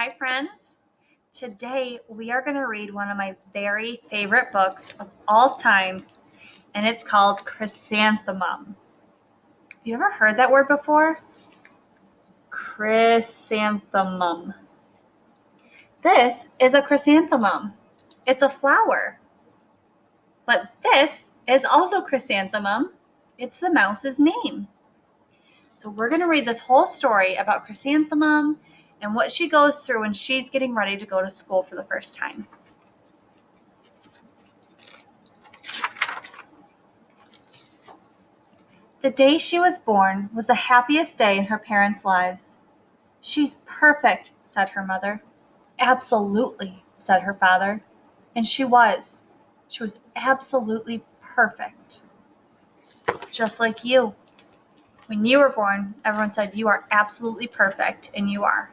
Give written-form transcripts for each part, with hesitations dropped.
Hi, friends. Today we are going to read one of my very favorite books of all time, and it's called Chrysanthemum. Have you ever heard that word before? Chrysanthemum. This is a chrysanthemum. It's a flower. But this is also chrysanthemum. It's the mouse's name. So we're going to read this whole story about Chrysanthemum and what she goes through when she's getting ready to go to school for the first time. The day she was born was the happiest day in her parents' lives. "She's perfect," said her mother. "Absolutely," said her father. And she was. She was absolutely perfect. Just like you. When you were born, everyone said you are absolutely perfect, and you are.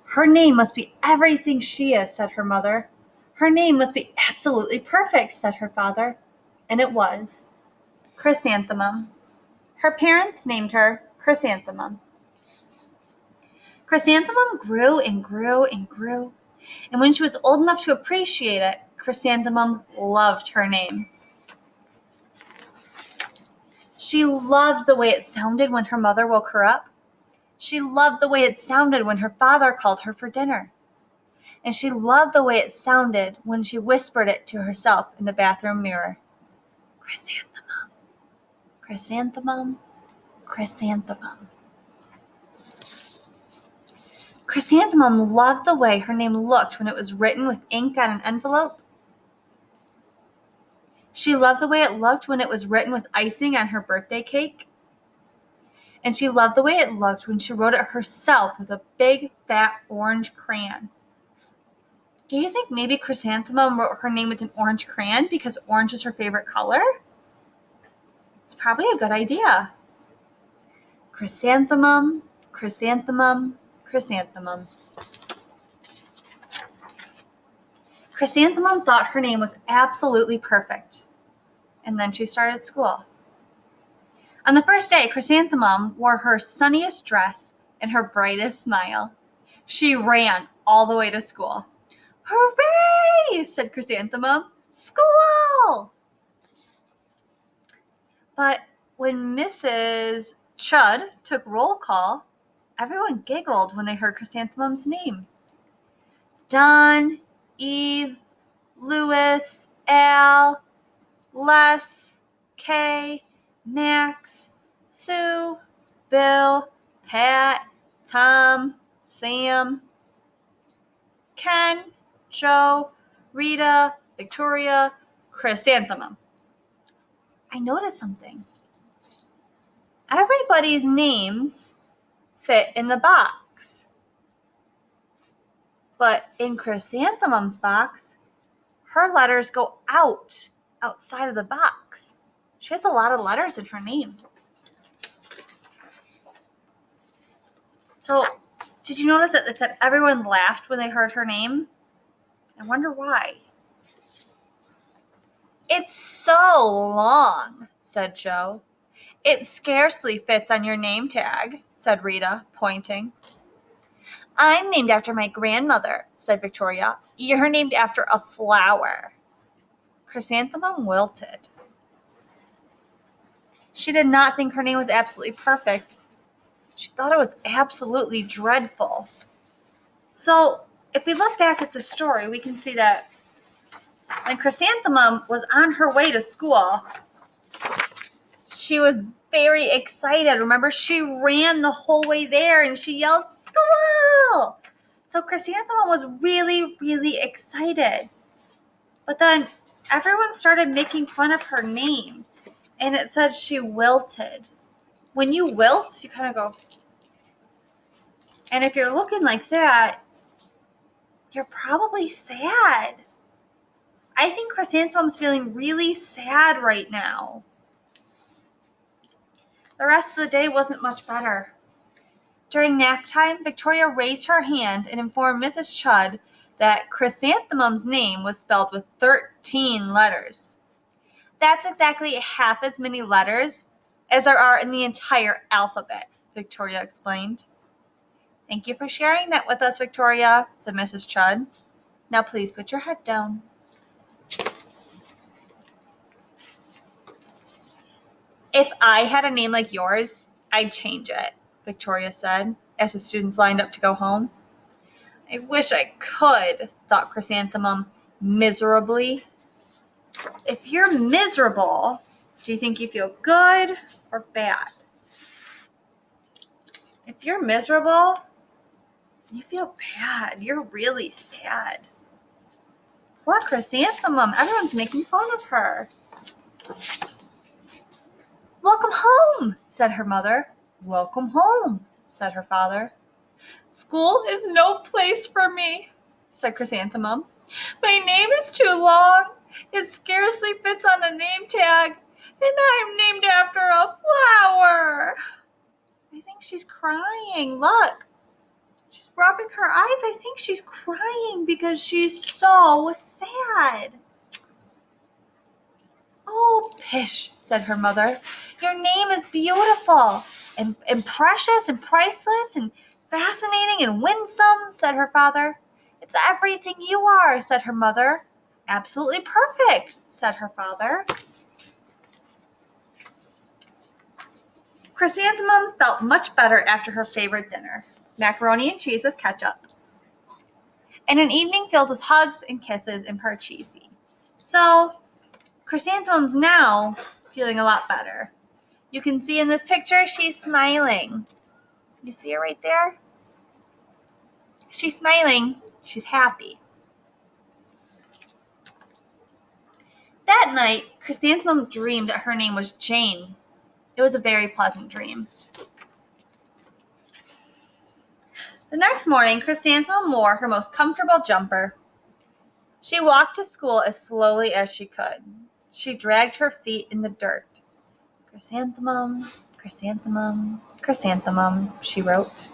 "Her name must be everything she is," said her mother. "Her name must be absolutely perfect," said her father. And it was. Chrysanthemum. Her parents named her Chrysanthemum. Chrysanthemum grew and grew and grew, and when she was old enough to appreciate it, Chrysanthemum loved her name. She loved the way it sounded when her mother woke her up. She loved the way it sounded when her father called her for dinner. And she loved the way it sounded when she whispered it to herself in the bathroom mirror. Chrysanthemum, chrysanthemum, chrysanthemum. Chrysanthemum loved the way her name looked when it was written with ink on an envelope. She loved the way it looked when it was written with icing on her birthday cake. And she loved the way it looked when she wrote it herself with a big, fat orange crayon. Do you think maybe Chrysanthemum wrote her name with an orange crayon because orange is her favorite color? It's probably a good idea. Chrysanthemum, chrysanthemum, chrysanthemum. Chrysanthemum thought her name was absolutely perfect. And then she started school. On the first day, Chrysanthemum wore her sunniest dress and her brightest smile. She ran all the way to school. "Hooray!" said Chrysanthemum. "School!" But when Mrs. Chud took roll call, everyone giggled when they heard Chrysanthemum's name. Don, Eve, Louis, Al, Les, Kay, Max, Sue, Bill, Pat, Tom, Sam, Ken, Joe, Rita, Victoria, Chrysanthemum. I noticed something. Everybody's names fit in the box. But in Chrysanthemum's box, her letters go outside of the box. She has a lot of letters in her name. So, did you notice that it said everyone laughed when they heard her name? I wonder why. "It's so long," said Joe. "It scarcely fits on your name tag," said Rita, pointing. "I'm named after my grandmother," said Victoria. "You're named after a flower." Chrysanthemum wilted. She did not think her name was absolutely perfect. She thought it was absolutely dreadful. So, if we look back at the story, we can see that when Chrysanthemum was on her way to school, she was very excited. Remember, she ran the whole way there and she yelled, "School!" So Chrysanthemum was really, really excited. But then everyone started making fun of her name, and it said she wilted. When you wilt, you kind of go, and if you're looking like that, you're probably sad. I think Chrysanthemum's feeling really sad right now. The rest of the day wasn't much better. During nap time, Victoria raised her hand and informed Mrs. Chud that Chrysanthemum's name was spelled with 13 letters. "That's exactly half as many letters as there are in the entire alphabet," Victoria explained. Thank you for sharing that with us, Victoria, said Mrs. Chudd. Now please put your head down. If I had a name like yours, I'd change it, Victoria said, as the students lined up to go home. I wish I could, thought Chrysanthemum miserably. If you're miserable, do you think you feel good or bad? If you're miserable, you feel bad. You're really sad. Poor Chrysanthemum. Everyone's making fun of her. Welcome home, said her mother. Welcome home, said her father. School is no place for me, said Chrysanthemum. My name is too long. It scarcely fits on a name tag, and I'm named after a flower. I think she's crying. Look, she's rubbing her eyes. I think she's crying because she's so sad. Oh, pish, said her mother. Your name is beautiful and precious and priceless and fascinating and winsome, said her father. It's everything you are, said her mother. Absolutely perfect, said her father. Chrysanthemum felt much better after her favorite dinner, macaroni and cheese with ketchup, and an evening filled with hugs and kisses and parcheesi. So, Chrysanthemum's now feeling a lot better. You can see in this picture, she's smiling. You see her right there? She's smiling. She's happy. That night, Chrysanthemum dreamed that her name was Jane. It was a very pleasant dream. The next morning, Chrysanthemum wore her most comfortable jumper. She walked to school as slowly as she could. She dragged her feet in the dirt. Chrysanthemum, Chrysanthemum, Chrysanthemum, she wrote.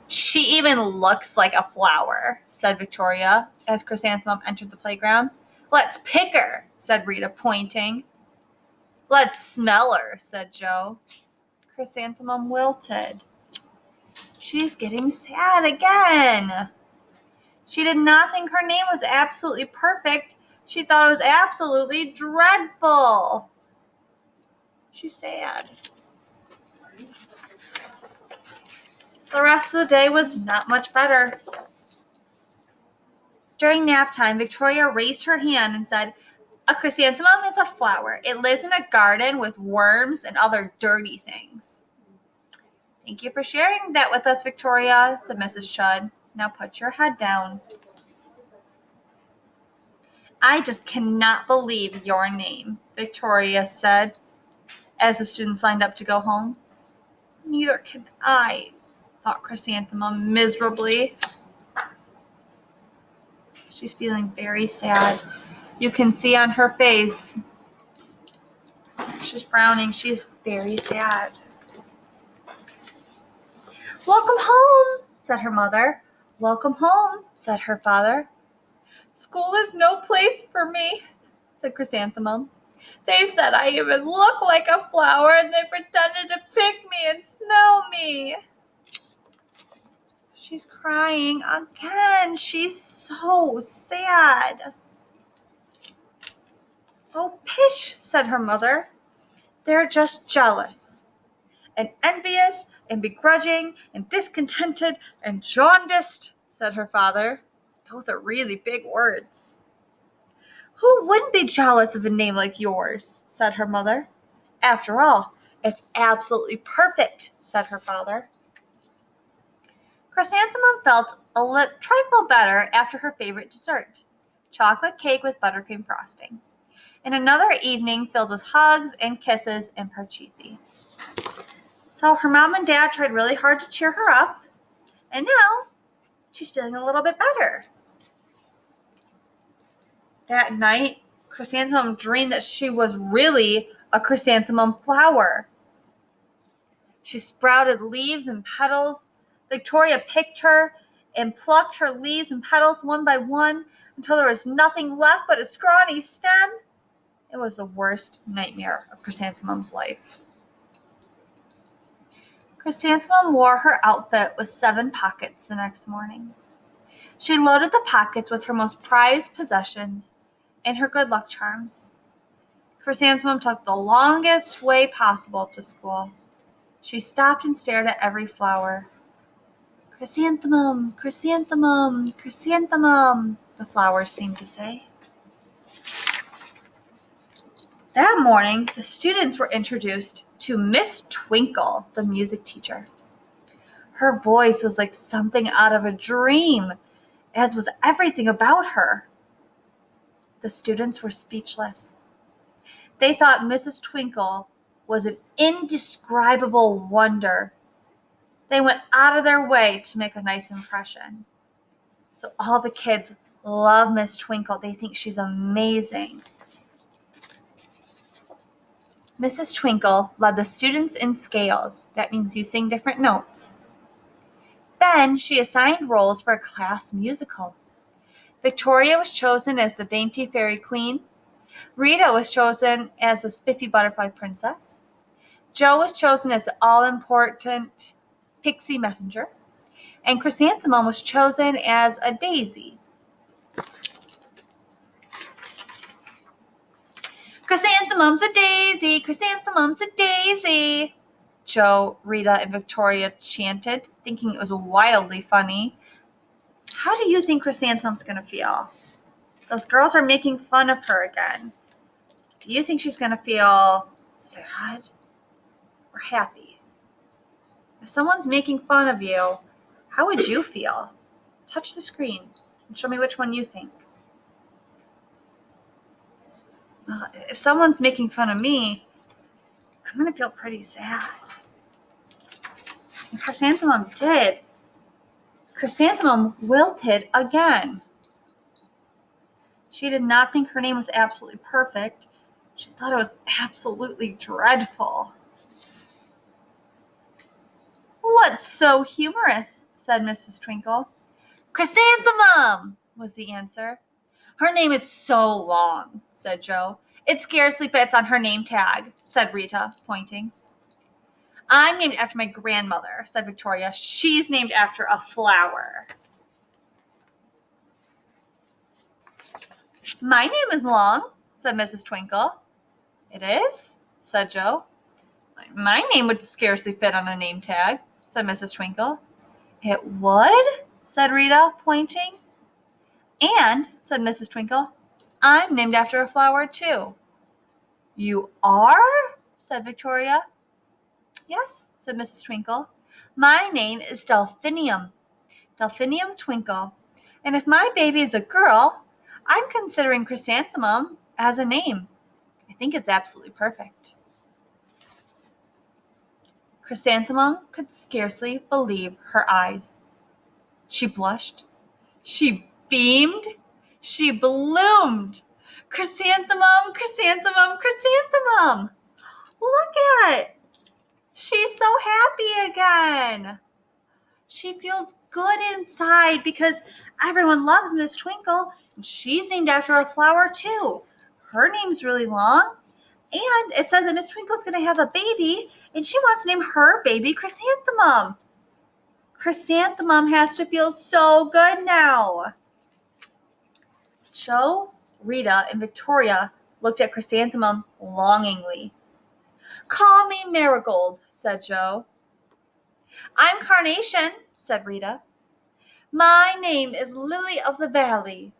She even looks like a flower, said Victoria, as Chrysanthemum entered the playground. Let's pick her, said Rita, pointing. Let's smell her, said Joe. Chrysanthemum wilted. She's getting sad again. She did not think her name was absolutely perfect. She thought it was absolutely dreadful. She's sad. The rest of the day was not much better. During nap time, Victoria raised her hand and said, a chrysanthemum is a flower. It lives in a garden with worms and other dirty things. Thank you for sharing that with us, Victoria, said Mrs. Chudd. Now put your head down. I just cannot believe your name, Victoria said, as the students lined up to go home. Neither can I, thought Chrysanthemum miserably. She's feeling very sad. You can see on her face, she's frowning. She's very sad. Welcome home, said her mother. Welcome home, said her father. School is no place for me, said Chrysanthemum. They said I even look like a flower and they pretended to pick me and smell me. She's crying again. She's so sad. Oh, pish, said her mother. They're just jealous and envious and begrudging and discontented and jaundiced, said her father. Those are really big words. Who wouldn't be jealous of a name like yours, said her mother. After all, it's absolutely perfect, said her father. Chrysanthemum felt a trifle better after her favorite dessert, chocolate cake with buttercream frosting, and another evening filled with hugs and kisses and parcheesi. So her mom and dad tried really hard to cheer her up, and now she's feeling a little bit better. That night, Chrysanthemum dreamed that she was really a chrysanthemum flower. She sprouted leaves and petals. Victoria picked her and plucked her leaves and petals one by one until there was nothing left but a scrawny stem. It was the worst nightmare of Chrysanthemum's life. Chrysanthemum wore her outfit with 7 pockets the next morning. She loaded the pockets with her most prized possessions and her good luck charms. Chrysanthemum took the longest way possible to school. She stopped and stared at every flower. Chrysanthemum, chrysanthemum, chrysanthemum, the flowers seemed to say. That morning, the students were introduced to Miss Twinkle, the music teacher. Her voice was like something out of a dream, as was everything about her. The students were speechless. They thought Mrs. Twinkle was an indescribable wonder. They went out of their way to make a nice impression. So all the kids love Miss Twinkle. They think she's amazing. Mrs. Twinkle led the students in scales. That means you sing different notes. Then she assigned roles for a class musical. Victoria was chosen as the dainty fairy queen. Rita was chosen as the spiffy butterfly princess. Jo was chosen as the all-important pixie messenger. And Chrysanthemum was chosen as a daisy. Chrysanthemum's a daisy, chrysanthemum's a daisy, Jo, Rita, and Victoria chanted, thinking it was wildly funny. How do you think Chrysanthemum's going to feel? Those girls are making fun of her again. Do you think she's going to feel sad or happy? If someone's making fun of you, how would you feel? Touch the screen and show me which one you think. If someone's making fun of me, I'm going to feel pretty sad. And Chrysanthemum did. Chrysanthemum wilted again. She did not think her name was absolutely perfect. She thought it was absolutely dreadful. What's so humorous? Said Mrs. Twinkle. Chrysanthemum, was the answer. Her name is so long, said Jo. It scarcely fits on her name tag, said Rita, pointing. I'm named after my grandmother, said Victoria. She's named after a flower. My name is long, said Mrs. Twinkle. It is, said Jo. My name would scarcely fit on a name tag, said Mrs. Twinkle. It would, said Rita, pointing. And, said Mrs. Twinkle, I'm named after a flower, too. You are? Said Victoria. Yes, said Mrs. Twinkle. My name is Delphinium, Delphinium Twinkle. And if my baby is a girl, I'm considering Chrysanthemum as a name. I think it's absolutely perfect. Chrysanthemum could scarcely believe her eyes. She blushed. She beamed. She bloomed. Chrysanthemum, chrysanthemum, chrysanthemum. Look at it. She's so happy again. She feels good inside because everyone loves Miss Twinkle, and she's named after a flower too. Her name's really long, and it says that Miss Twinkle's going to have a baby, and she wants to name her baby Chrysanthemum. Chrysanthemum has to feel so good now. Jo, Rita, and Victoria looked at Chrysanthemum longingly. Call me Marigold, said Jo. I'm Carnation, said Rita. My name is Lily of the Valley,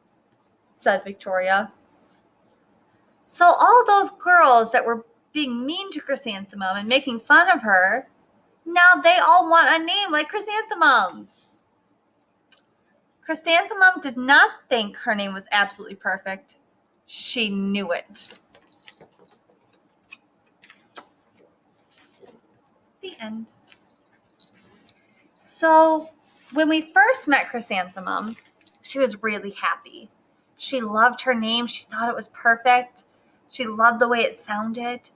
said Victoria. So all those girls that were being mean to Chrysanthemum and making fun of her, now they all want a name like Chrysanthemum's. Chrysanthemum did not think her name was absolutely perfect. She knew it. The end. So, when we first met Chrysanthemum, she was really happy. She loved her name. She thought it was perfect. She loved the way it sounded.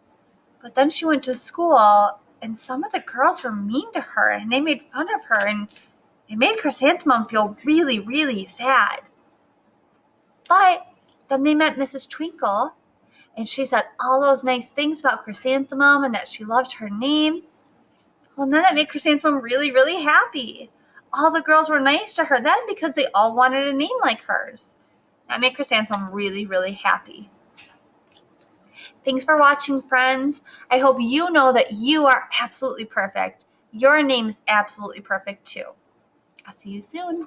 But then she went to school, and some of the girls were mean to her, and they made fun of her, and it made Chrysanthemum feel really, really sad. But then they met Mrs. Twinkle, and she said all those nice things about Chrysanthemum and that she loved her name. Well, then that made Chrysanthemum really, really happy. All the girls were nice to her then because they all wanted a name like hers. That made Chrysanthemum really, really happy. Thanks for watching, friends. I hope you know that you are absolutely perfect. Your name is absolutely perfect too. I'll see you soon.